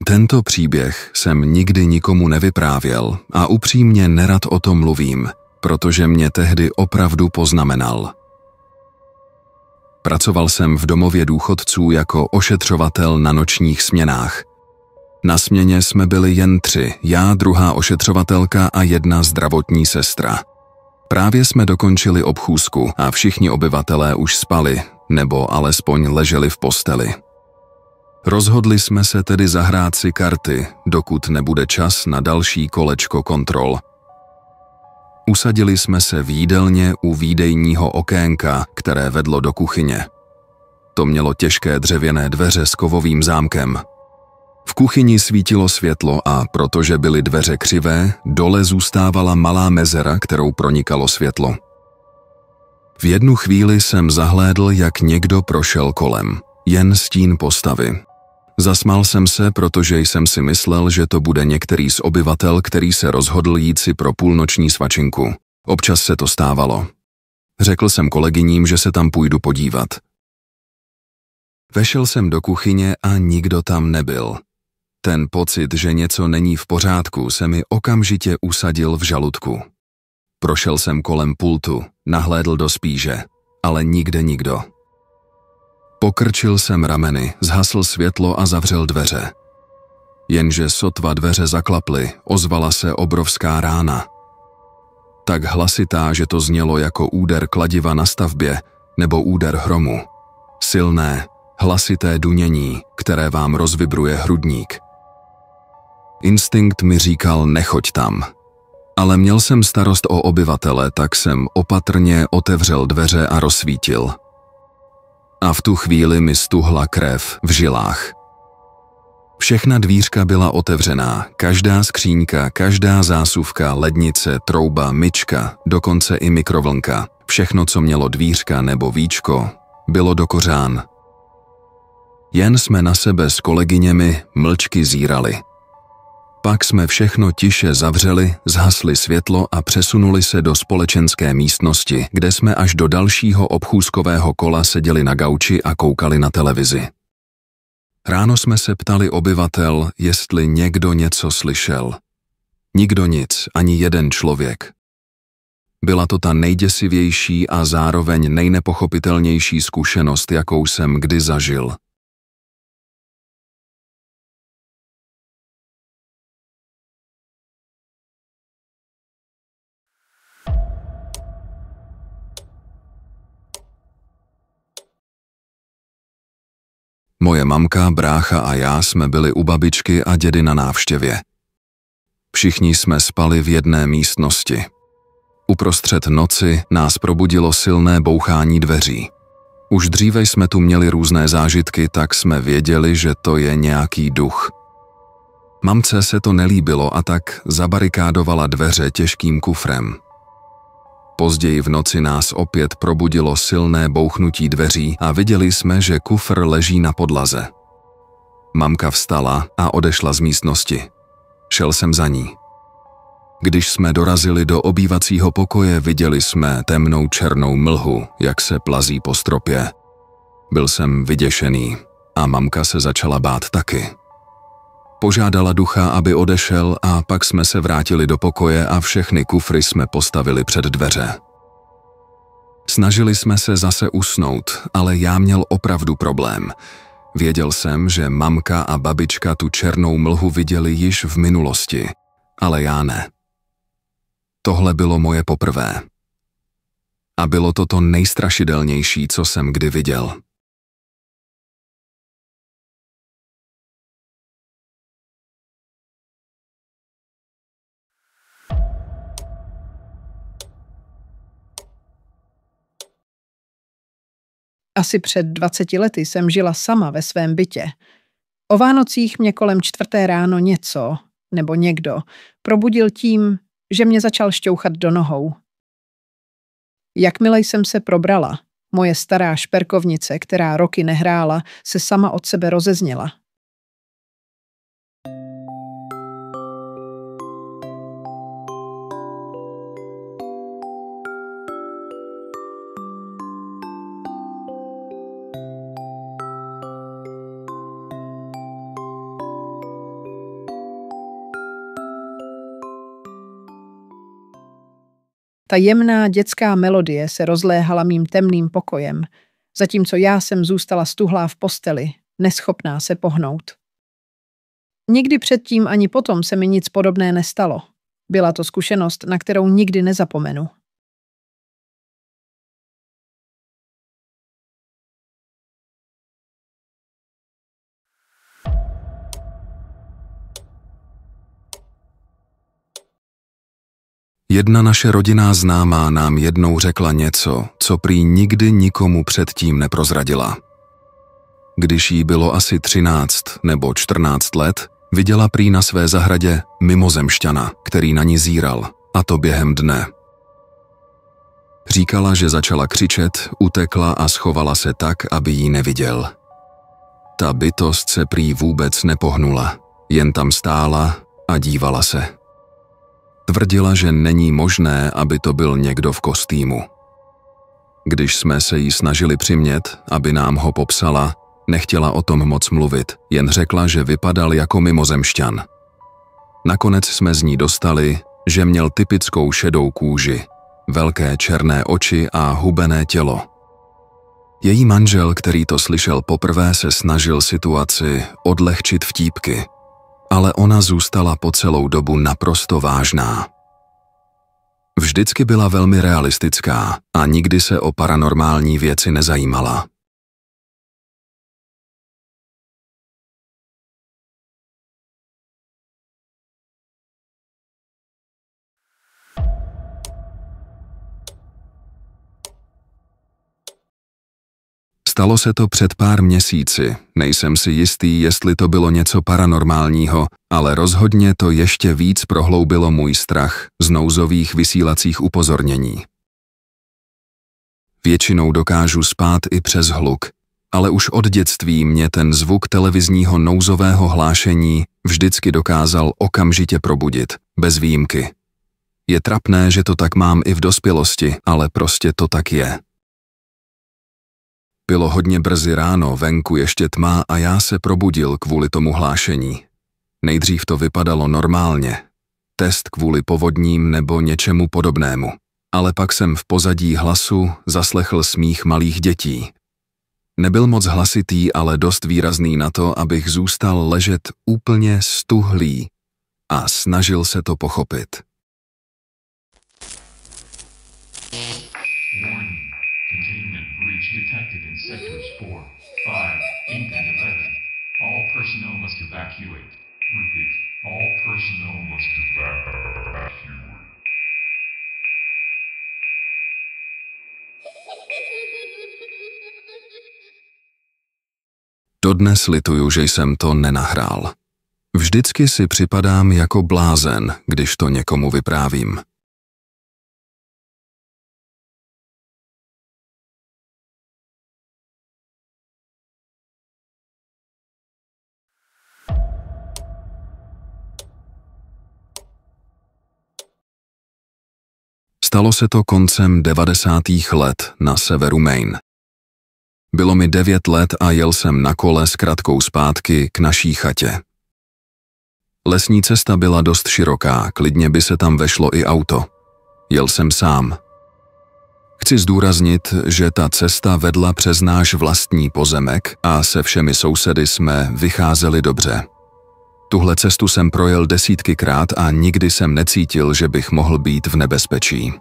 Tento příběh jsem nikdy nikomu nevyprávěl a upřímně nerad o tom mluvím, protože mě tehdy opravdu poznamenal. Pracoval jsem v domově důchodců jako ošetřovatel na nočních směnách. Na směně jsme byli jen 3, já, druhá ošetřovatelka a jedna zdravotní sestra. Právě jsme dokončili obchůzku a všichni obyvatelé už spali, nebo alespoň leželi v posteli. Rozhodli jsme se tedy zahrát si karty, dokud nebude čas na další kolečko kontrol. Usadili jsme se v jídelně u výdejního okénka, které vedlo do kuchyně. To mělo těžké dřevěné dveře s kovovým zámkem. V kuchyni svítilo světlo a protože byly dveře křivé, dole zůstávala malá mezera, kterou pronikalo světlo. V jednu chvíli jsem zahlédl, jak někdo prošel kolem, jen stín postavy. Zasmál jsem se, protože jsem si myslel, že to bude některý z obyvatel, který se rozhodl jít si pro půlnoční svačinku. Občas se to stávalo. Řekl jsem kolegyním, že se tam půjdu podívat. Vešel jsem do kuchyně a nikdo tam nebyl. Ten pocit, že něco není v pořádku, se mi okamžitě usadil v žaludku. Prošel jsem kolem pultu, nahlédl do spíže, ale nikde nikdo. Pokrčil jsem rameny, zhasl světlo a zavřel dveře. Jenže sotva dveře zaklaply, ozvala se obrovská rána. Tak hlasitá, že to znělo jako úder kladiva na stavbě nebo úder hromu. Silné, hlasité dunění, které vám rozvibruje hrudník. Instinkt mi říkal, nechoď tam. Ale měl jsem starost o obyvatele, tak jsem opatrně otevřel dveře a rozsvítil. A v tu chvíli mi stuhla krev v žilách. Všechna dvířka byla otevřená, každá skříňka, každá zásuvka, lednice, trouba, myčka, dokonce i mikrovlnka. Všechno, co mělo dvířka nebo víčko, bylo do kořán. Jen jsme na sebe s kolegyněmi mlčky zírali. Pak jsme všechno tiše zavřeli, zhasli světlo a přesunuli se do společenské místnosti, kde jsme až do dalšího obchůzkového kola seděli na gauči a koukali na televizi. Ráno jsme se ptali obyvatel, jestli někdo něco slyšel. Nikdo nic, ani jeden člověk. Byla to ta nejděsivější a zároveň nejnepochopitelnější zkušenost, jakou jsem kdy zažil. Moje mamka, brácha a já jsme byli u babičky a dědy na návštěvě. Všichni jsme spali v jedné místnosti. Uprostřed noci nás probudilo silné bouchání dveří. Už dříve jsme tu měli různé zážitky, tak jsme věděli, že to je nějaký duch. Mamce se to nelíbilo a tak zabarikádovala dveře těžkým kufrem. Později v noci nás opět probudilo silné bouchnutí dveří a viděli jsme, že kufr leží na podlaze. Mamka vstala a odešla z místnosti. Šel jsem za ní. Když jsme dorazili do obývacího pokoje, viděli jsme temnou černou mlhu, jak se plazí po stropě. Byl jsem vyděšený a mamka se začala bát taky. Požádala ducha, aby odešel a pak jsme se vrátili do pokoje a všechny kufry jsme postavili před dveře. Snažili jsme se zase usnout, ale já měl opravdu problém. Věděl jsem, že mamka a babička tu černou mlhu viděli již v minulosti, ale já ne. Tohle bylo moje poprvé. A bylo to to nejstrašidelnější, co jsem kdy viděl. Asi před 20 lety jsem žila sama ve svém bytě. O Vánocích mě kolem 4. ráno něco, nebo někdo, probudil tím, že mě začal šťouchat do nohou. Jakmile jsem se probrala, moje stará šperkovnice, která roky nehrála, se sama od sebe rozezněla. Ta jemná dětská melodie se rozléhala mým temným pokojem, zatímco já jsem zůstala stuhlá v posteli, neschopná se pohnout. Nikdy předtím ani potom se mi nic podobné nestalo. Byla to zkušenost, na kterou nikdy nezapomenu. Jedna naše rodinná známá nám jednou řekla něco, co prý nikdy nikomu předtím neprozradila. Když jí bylo asi 13 nebo 14 let, viděla prý na své zahradě mimozemšťana, který na ní zíral, a to během dne. Říkala, že začala křičet, utekla a schovala se tak, aby jí neviděl. Ta bytost se prý vůbec nepohnula, jen tam stála a dívala se. Tvrdila, že není možné, aby to byl někdo v kostýmu. Když jsme se jí snažili přimět, aby nám ho popsala, nechtěla o tom moc mluvit, jen řekla, že vypadal jako mimozemšťan. Nakonec jsme z ní dostali, že měl typickou šedou kůži, velké černé oči a hubené tělo. Její manžel, který to slyšel poprvé, se snažil situaci odlehčit vtípky, ale ona zůstala po celou dobu naprosto vážná. Vždycky byla velmi realistická a nikdy se o paranormální věci nezajímala. Stalo se to před pár měsíci, nejsem si jistý, jestli to bylo něco paranormálního, ale rozhodně to ještě víc prohloubilo můj strach z nouzových vysílacích upozornění. Většinou dokážu spát i přes hluk, ale už od dětství mě ten zvuk televizního nouzového hlášení vždycky dokázal okamžitě probudit, bez výjimky. Je trapné, že to tak mám i v dospělosti, ale prostě to tak je. Bylo hodně brzy ráno, venku ještě tma a já se probudil kvůli tomu hlášení. Nejdřív to vypadalo normálně. Test kvůli povodním nebo něčemu podobnému. Ale pak jsem v pozadí hlasu zaslechl smích malých dětí. Nebyl moc hlasitý, ale dost výrazný na to, abych zůstal ležet úplně stuhlý a snažil se to pochopit. Detected in sectors 4, 5, 8, and 11. All personnel must evacuate. Repeat, all personnel must evacuate. Dodnes lituju, že jsem to nenahrál. Vždycky si připadám jako blázen, když to někomu vyprávím. Stalo se to koncem 90. let na severu Maine. Bylo mi 9 let a jel jsem na kole s kratkou zpátky k naší chatě. Lesní cesta byla dost široká, klidně by se tam vešlo i auto. Jel jsem sám. Chci zdůraznit, že ta cesta vedla přes náš vlastní pozemek a se všemi sousedy jsme vycházeli dobře. Tuhle cestu jsem projel desítkykrát a nikdy jsem necítil, že bych mohl být v nebezpečí.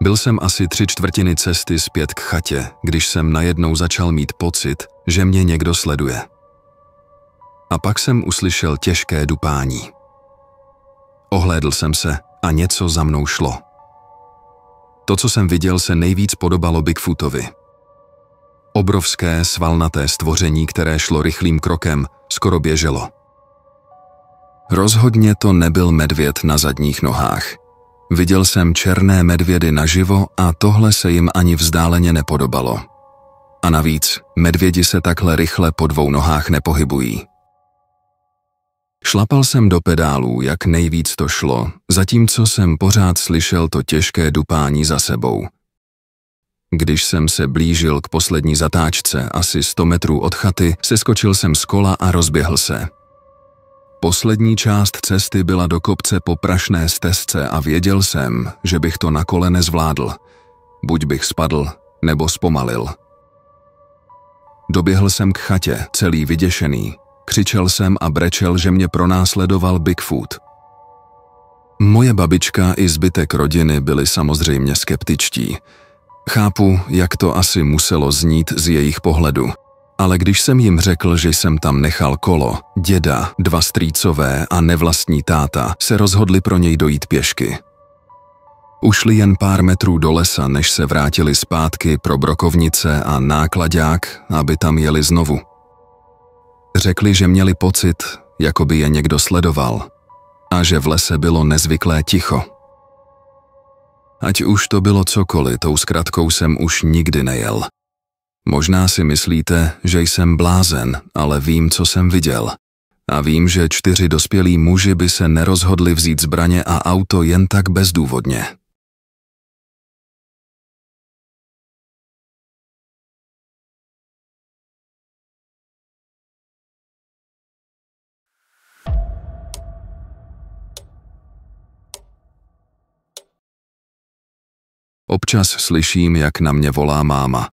Byl jsem asi 3/4 cesty zpět k chatě, když jsem najednou začal mít pocit, že mě někdo sleduje. A pak jsem uslyšel těžké dupání. Ohlédl jsem se a něco za mnou šlo. To, co jsem viděl, se nejvíc podobalo Bigfootovi. Obrovské svalnaté stvoření, které šlo rychlým krokem, skoro běželo. Rozhodně to nebyl medvěd na zadních nohách. Viděl jsem černé medvědy naživo a tohle se jim ani vzdáleně nepodobalo. A navíc, medvědi se takhle rychle po 2 nohách nepohybují. Šlapal jsem do pedálů, jak nejvíc to šlo, zatímco jsem pořád slyšel to těžké dupání za sebou. Když jsem se blížil k poslední zatáčce, asi 100 metrů od chaty, seskočil jsem z kola a rozběhl se. Poslední část cesty byla do kopce po prašné stezce a věděl jsem, že bych to na kole nezvládl. Buď bych spadl, nebo zpomalil. Doběhl jsem k chatě, celý vyděšený. Křičel jsem a brečel, že mě pronásledoval Bigfoot. Moje babička i zbytek rodiny byli samozřejmě skeptičtí. Chápu, jak to asi muselo znít z jejich pohledu. Ale když jsem jim řekl, že jsem tam nechal kolo, děda, 2 strýcové a nevlastní táta se rozhodli pro něj dojít pěšky. Ušli jen pár metrů do lesa, než se vrátili zpátky pro brokovnice a náklaďák, aby tam jeli znovu. Řekli, že měli pocit, jako by je někdo sledoval a že v lese bylo nezvyklé ticho. Ať už to bylo cokoliv, tou zkratkou jsem už nikdy nejel. Možná si myslíte, že jsem blázen, ale vím, co jsem viděl. A vím, že 4 dospělí muži by se nerozhodli vzít zbraně a auto jen tak bezdůvodně. Občas slyším, jak na mě volá máma.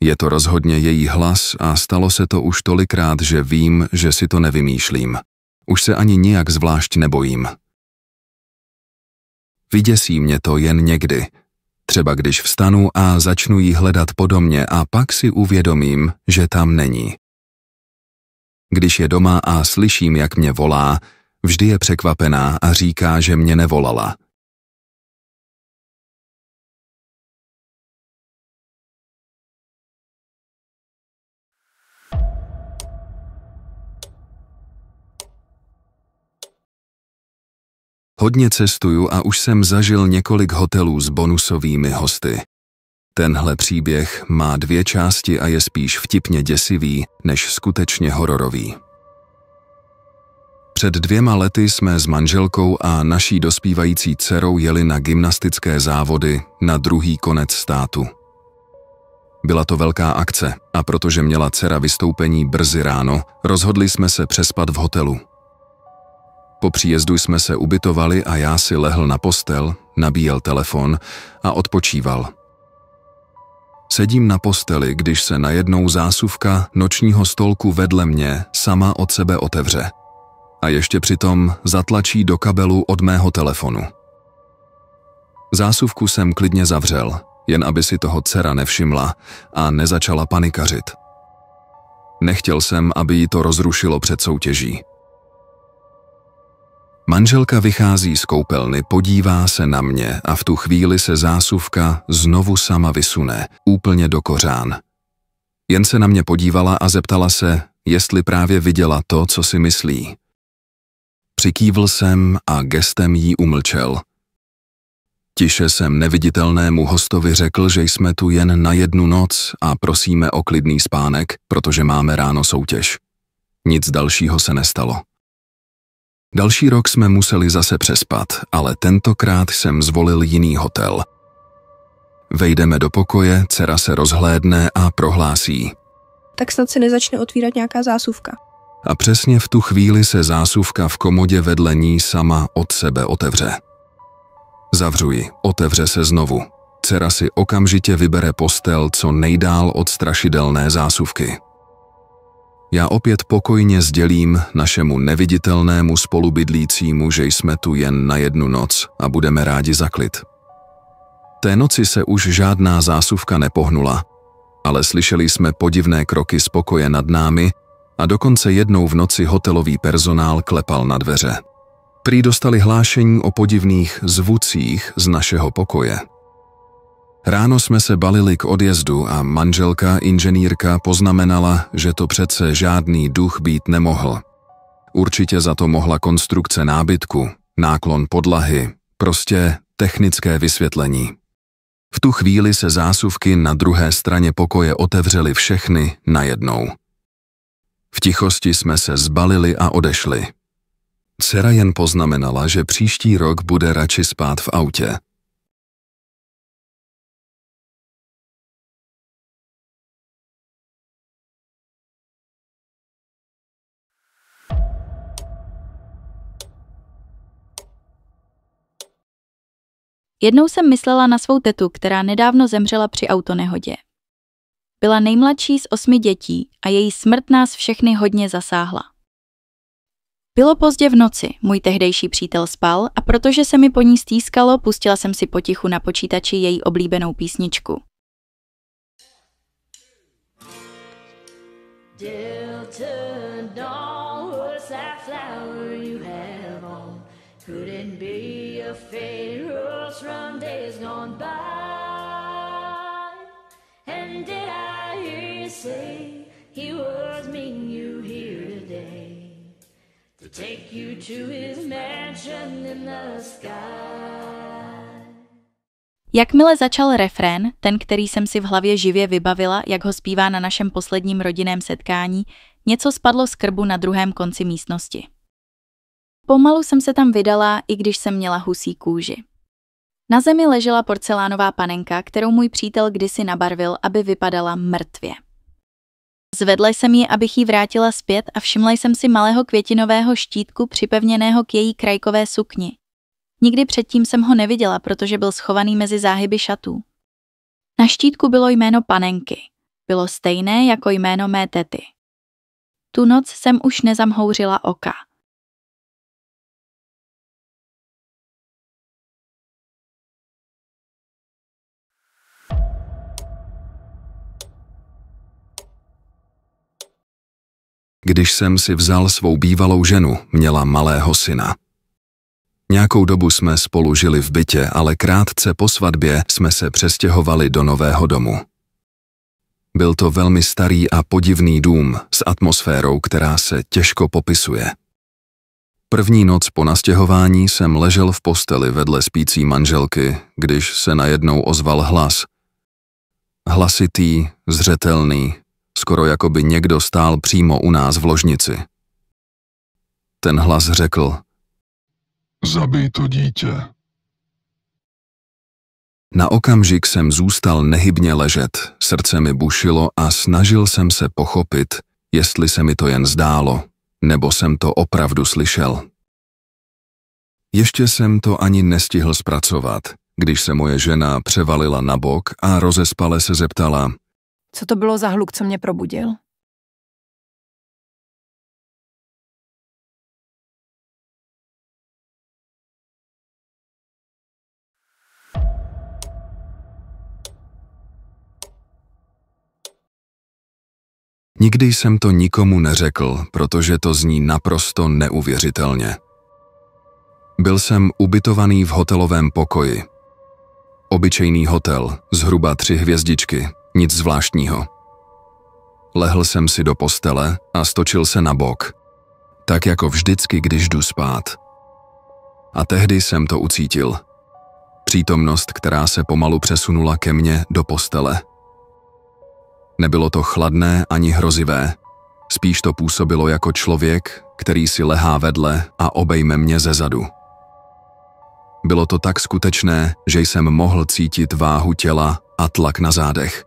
Je to rozhodně její hlas a stalo se to už tolikrát, že vím, že si to nevymýšlím. Už se ani nijak zvlášť nebojím. Vyděsí mě to jen někdy. Třeba když vstanu a začnu jí hledat po domě a pak si uvědomím, že tam není. Když je doma a slyším, jak mě volá, vždy je překvapená a říká, že mě nevolala. Hodně cestuju a už jsem zažil několik hotelů s bonusovými hosty. Tenhle příběh má 2 části a je spíš vtipně děsivý, než skutečně hororový. Před 2 lety jsme s manželkou a naší dospívající dcerou jeli na gymnastické závody na druhý konec státu. Byla to velká akce a protože měla dcera vystoupení brzy ráno, rozhodli jsme se přespat v hotelu. Po příjezdu jsme se ubytovali a já si lehl na postel, nabíjel telefon a odpočíval. Sedím na posteli, když se najednou zásuvka nočního stolku vedle mě sama od sebe otevře. A ještě přitom zatlačí do kabelu od mého telefonu. Zásuvku jsem klidně zavřel, jen aby si toho dcera nevšimla a nezačala panikařit. Nechtěl jsem, aby jí to rozrušilo před soutěží. Manželka vychází z koupelny, podívá se na mě a v tu chvíli se zásuvka znovu sama vysune, úplně do kořán. Jen se na mě podívala a zeptala se, jestli právě viděla to, co si myslí. Přikývl jsem a gestem jí umlčel. Tiše jsem neviditelnému hostovi řekl, že jsme tu jen na 1 noc a prosíme o klidný spánek, protože máme ráno soutěž. Nic dalšího se nestalo. Další rok jsme museli zase přespat, ale tentokrát jsem zvolil jiný hotel. Vejdeme do pokoje, dcera se rozhlédne a prohlásí. Tak snad se nezačne otvírat nějaká zásuvka. A přesně v tu chvíli se zásuvka v komodě vedle ní sama od sebe otevře. Zavřu ji, otevře se znovu. Dcera si okamžitě vybere postel co nejdál od strašidelné zásuvky. Já opět pokojně sdělím našemu neviditelnému spolubydlícímu, že jsme tu jen na 1 noc a budeme rádi za klid. Té noci se už žádná zásuvka nepohnula, ale slyšeli jsme podivné kroky z pokoje nad námi a dokonce jednou v noci hotelový personál klepal na dveře. Prý dostali hlášení o podivných zvucích z našeho pokoje. Ráno jsme se balili k odjezdu a manželka, inženýrka, poznamenala, že to přece žádný duch být nemohl. Určitě za to mohla konstrukce nábytku, náklon podlahy, prostě technické vysvětlení. V tu chvíli se zásuvky na druhé straně pokoje otevřely všechny najednou. V tichosti jsme se zbalili a odešli. Dcera jen poznamenala, že příští rok bude radši spát v autě. Jednou jsem myslela na svou tetu, která nedávno zemřela při autonehodě. Byla nejmladší z 8 dětí a její smrt nás všechny hodně zasáhla. Bylo pozdě v noci, můj tehdejší přítel spal a protože se mi po ní stýskalo, pustila jsem si potichu na počítači její oblíbenou písničku. Take you to his mansion in the sky. Jakmile začal refrén, ten, který jsem si v hlavě živě vybavila, jak ho zpívá na našem posledním rodinném setkání, něco spadlo z krbu na druhém konci místnosti. Pomalu jsem se tam vydala, i když jsem měla husí kůži. Na zemi ležela porcelánová panenka, kterou můj přítel kdysi nabarvil, aby vypadala mrtvě. Zvedla jsem ji, abych ji vrátila zpět a všimla jsem si malého květinového štítku připevněného k její krajkové sukni. Nikdy předtím jsem ho neviděla, protože byl schovaný mezi záhyby šatů. Na štítku bylo jméno panenky. Bylo stejné jako jméno mé tety. Tu noc jsem už nezamhouřila oka. Když jsem si vzal svou bývalou ženu, měla malého syna. Nějakou dobu jsme spolu žili v bytě, ale krátce po svatbě jsme se přestěhovali do nového domu. Byl to velmi starý a podivný dům s atmosférou, která se těžko popisuje. První noc po nastěhování jsem ležel v posteli vedle spící manželky, když se najednou ozval hlas. Hlasitý, zřetelný, skoro jako by někdo stál přímo u nás v ložnici. Ten hlas řekl: Zabij to dítě. Na okamžik jsem zůstal nehybně ležet, srdce mi bušilo a snažil jsem se pochopit, jestli se mi to jen zdálo, nebo jsem to opravdu slyšel. Ještě jsem to ani nestihl zpracovat, když se moje žena převalila na bok a rozespale se zeptala: Co to bylo za hluk, co mě probudil? Nikdy jsem to nikomu neřekl, protože to zní naprosto neuvěřitelně. Byl jsem ubytovaný v hotelovém pokoji. Obyčejný hotel, zhruba 3 hvězdičky, nic zvláštního. Lehl jsem si do postele a stočil se na bok, tak jako vždycky, když jdu spát. A tehdy jsem to ucítil. Přítomnost, která se pomalu přesunula ke mně do postele. Nebylo to chladné ani hrozivé, spíš to působilo jako člověk, který si lehá vedle a obejme mě zezadu. Bylo to tak skutečné, že jsem mohl cítit váhu těla a tlak na zádech.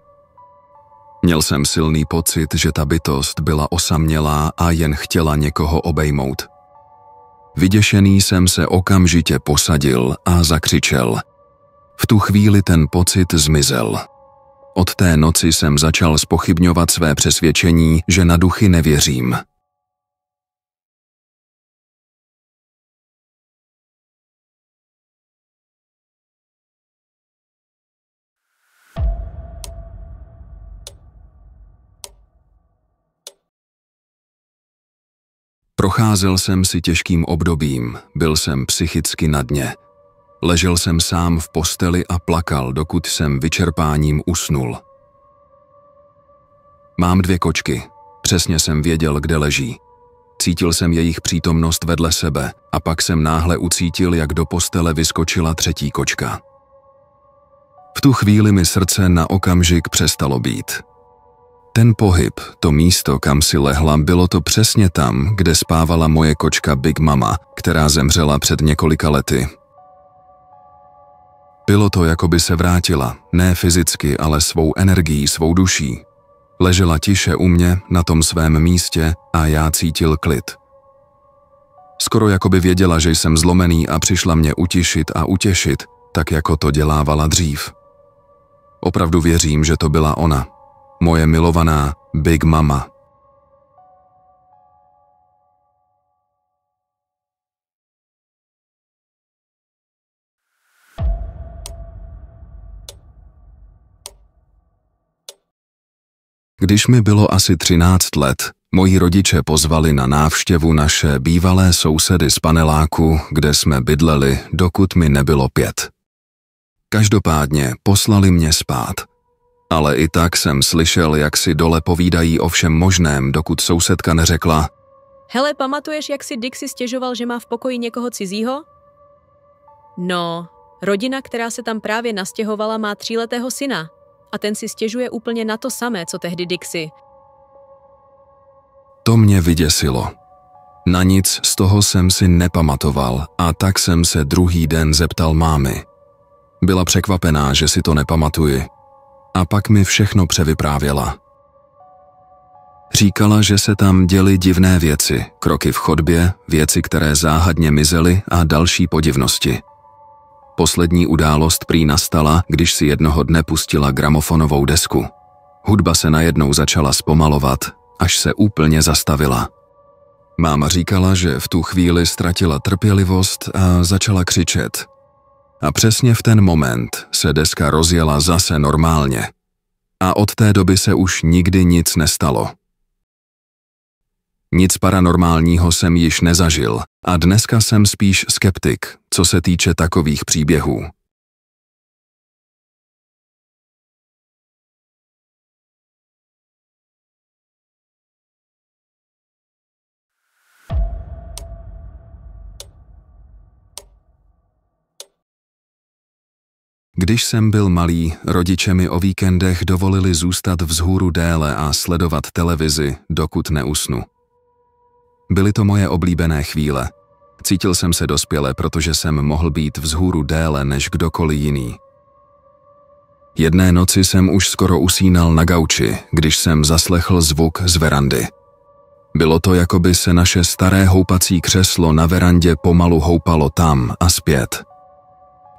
Měl jsem silný pocit, že ta bytost byla osamělá a jen chtěla někoho obejmout. Vyděšený jsem se okamžitě posadil a zakřičel. V tu chvíli ten pocit zmizel. Od té noci jsem začal zpochybňovat své přesvědčení, že na duchy nevěřím. Procházel jsem si těžkým obdobím, byl jsem psychicky na dně. Ležel jsem sám v posteli a plakal, dokud jsem vyčerpáním usnul. Mám 2 kočky, přesně jsem věděl, kde leží. Cítil jsem jejich přítomnost vedle sebe a pak jsem náhle ucítil, jak do postele vyskočila 3. kočka. V tu chvíli mi srdce na okamžik přestalo být. Ten pohyb, to místo, kam si lehla, bylo to přesně tam, kde spávala moje kočka Big Mama, která zemřela před několika lety. Bylo to, jako by se vrátila, ne fyzicky, ale svou energií, svou duší. Ležela tiše u mě, na tom svém místě a já cítil klid. Skoro jako by věděla, že jsem zlomený a přišla mě utišit a utěšit, tak jako to dělávala dřív. Opravdu věřím, že to byla ona, moje milovaná Big Mama. Když mi bylo asi 13 let, moji rodiče pozvali na návštěvu naše bývalé sousedy z paneláku, kde jsme bydleli, dokud mi nebylo 5. Každopádně poslali mě spát. Ale i tak jsem slyšel, jak si dole povídají o všem možném, dokud sousedka neřekla: Hele, pamatuješ, jak si Dick si stěžoval, že má v pokoji někoho cizího? No, rodina, která se tam právě nastěhovala, má 3letého syna. A ten si stěžuje úplně na to samé, co tehdy Dixie. To mě vyděsilo. Na nic z toho jsem si nepamatoval a tak jsem se druhý den zeptal mámy. Byla překvapená, že si to nepamatuji. A pak mi všechno převyprávěla. Říkala, že se tam děly divné věci, kroky v chodbě, věci, které záhadně mizely a další podivnosti. Poslední událost prý nastala, když si jednoho dne pustila gramofonovou desku. Hudba se najednou začala zpomalovat, až se úplně zastavila. Máma říkala, že v tu chvíli ztratila trpělivost a začala křičet. A přesně v ten moment se deska rozjela zase normálně. A od té doby se už nikdy nic nestalo. Nic paranormálního jsem již nezažil a dneska jsem spíš skeptik, co se týče takových příběhů. Když jsem byl malý, rodiče mi o víkendech dovolili zůstat vzhůru déle a sledovat televizi, dokud neusnu. Byly to moje oblíbené chvíle. Cítil jsem se dospěle, protože jsem mohl být vzhůru déle než kdokoliv jiný. Jedné noci jsem už skoro usínal na gauči, když jsem zaslechl zvuk z verandy. Bylo to, jako by se naše staré houpací křeslo na verandě pomalu houpalo tam a zpět.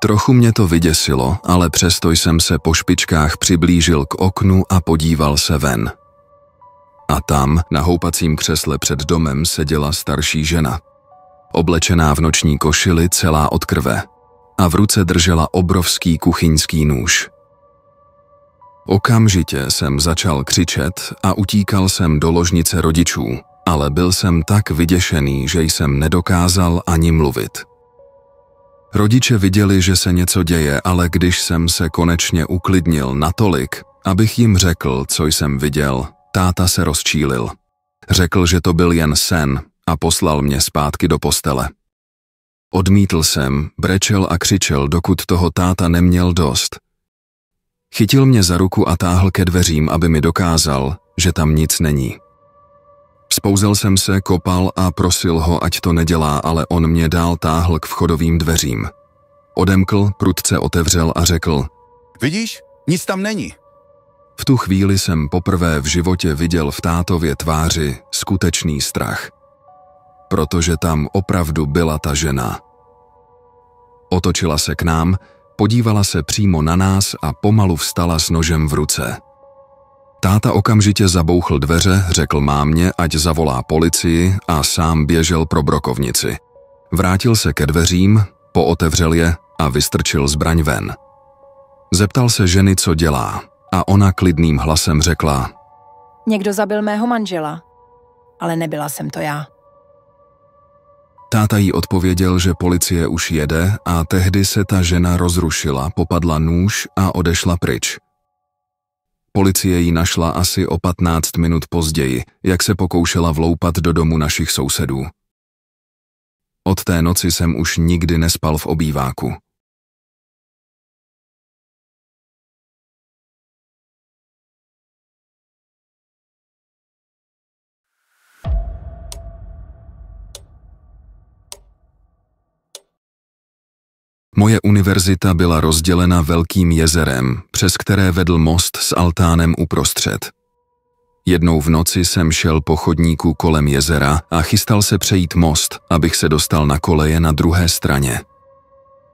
Trochu mě to vyděsilo, ale přesto jsem se po špičkách přiblížil k oknu a podíval se ven. A tam, na houpacím křesle před domem, seděla starší žena. Oblečená v noční košili, celá od krve. A v ruce držela obrovský kuchyňský nůž. Okamžitě jsem začal křičet a utíkal jsem do ložnice rodičů, ale byl jsem tak vyděšený, že jsem nedokázal ani mluvit. Rodiče viděli, že se něco děje, ale když jsem se konečně uklidnil natolik, abych jim řekl, co jsem viděl, táta se rozčílil. Řekl, že to byl jen sen a poslal mě zpátky do postele. Odmítl jsem, brečel a křičel, dokud toho táta neměl dost. Chytil mě za ruku a táhl ke dveřím, aby mi dokázal, že tam nic není. Vzpouzel jsem se, kopal a prosil ho, ať to nedělá, ale on mě dál táhl k vchodovým dveřím. Odemkl, prudce otevřel a řekl: Vidíš? Nic tam není. V tu chvíli jsem poprvé v životě viděl v tátově tváři skutečný strach. Protože tam opravdu byla ta žena. Otočila se k nám, podívala se přímo na nás a pomalu vstala s nožem v ruce. Táta okamžitě zabouchl dveře, řekl mámě, ať zavolá policii a sám běžel pro brokovnici. Vrátil se ke dveřím, pootevřel je a vystrčil zbraň ven. Zeptal se ženy, co dělá, a ona klidným hlasem řekla: Někdo zabil mého manžela, ale nebyla jsem to já. Táta jí odpověděl, že policie už jede a tehdy se ta žena rozrušila, popadla nůž a odešla pryč. Policie ji našla asi o 15 minut později, jak se pokoušela vloupat do domu našich sousedů. Od té noci jsem už nikdy nespal v obýváku. Moje univerzita byla rozdělena velkým jezerem, přes které vedl most s altánem uprostřed. Jednou v noci jsem šel po chodníku kolem jezera a chystal se přejít most, abych se dostal na koleje na druhé straně.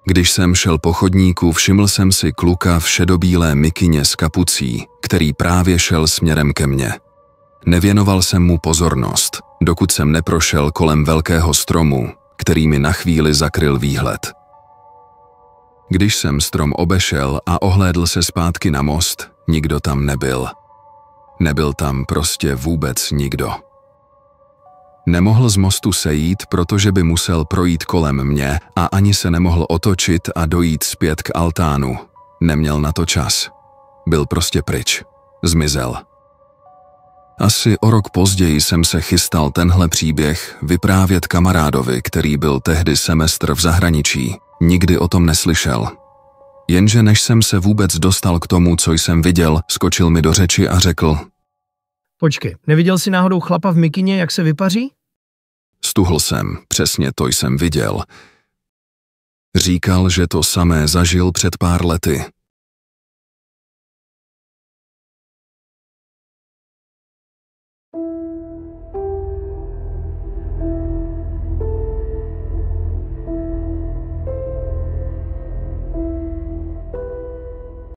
Když jsem šel po chodníku, všiml jsem si kluka v šedobílé mikině s kapucí, který právě šel směrem ke mně. Nevěnoval jsem mu pozornost, dokud jsem neprošel kolem velkého stromu, který mi na chvíli zakryl výhled. Když jsem strom obešel a ohlédl se zpátky na most, nikdo tam nebyl. Nebyl tam prostě vůbec nikdo. Nemohl z mostu sejít, protože by musel projít kolem mě a ani se nemohl otočit a dojít zpět k altánu. Neměl na to čas. Byl prostě pryč. Zmizel. Asi o rok později jsem se chystal tenhle příběh vyprávět kamarádovi, který byl tehdy semestr v zahraničí. Nikdy o tom neslyšel. Jenže než jsem se vůbec dostal k tomu, co jsem viděl, skočil mi do řeči a řekl: Počkej, neviděl jsi náhodou chlapa v mikině, jak se vypaří? Stuhl jsem, přesně to jsem viděl. Říkal, že to samé zažil před pár lety.